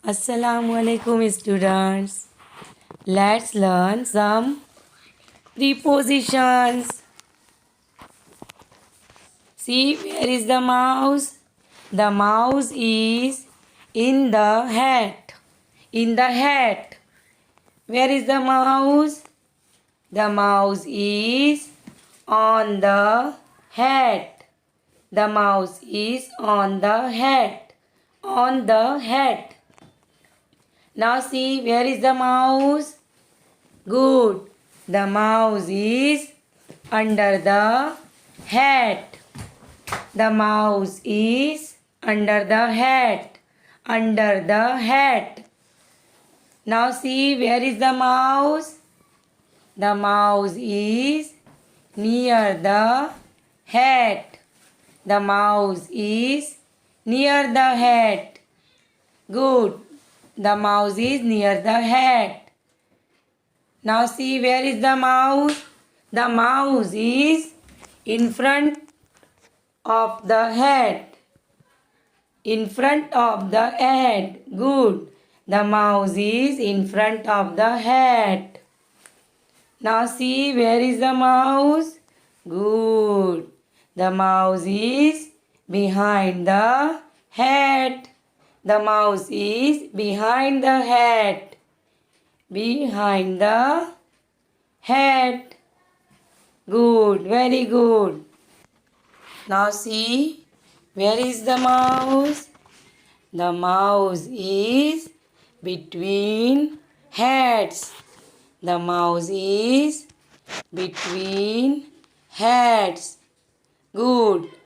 Assalamu alaikum students. Let's learn some prepositions. See, where is the mouse? The mouse is in the hat. In the hat. Where is the mouse? The mouse is on the hat. The mouse is on the hat. On the hat. Now see, where is the mouse? Good. The mouse is under the hat. The mouse is under the hat. Under the hat. Now see, where is the mouse? The mouse is near the hat. The mouse is near the hat. Good. The mouse is near the hat. Now see, where is the mouse? The mouse is in front of the hat. In front of the hat. Good. The mouse is in front of the hat. Now see, where is the mouse? Good. The mouse is behind the hat. The mouse is behind the hat. Behind the hat. Good. Very good. Now see, where is the mouse? The mouse is between hats. The mouse is between hats. Good.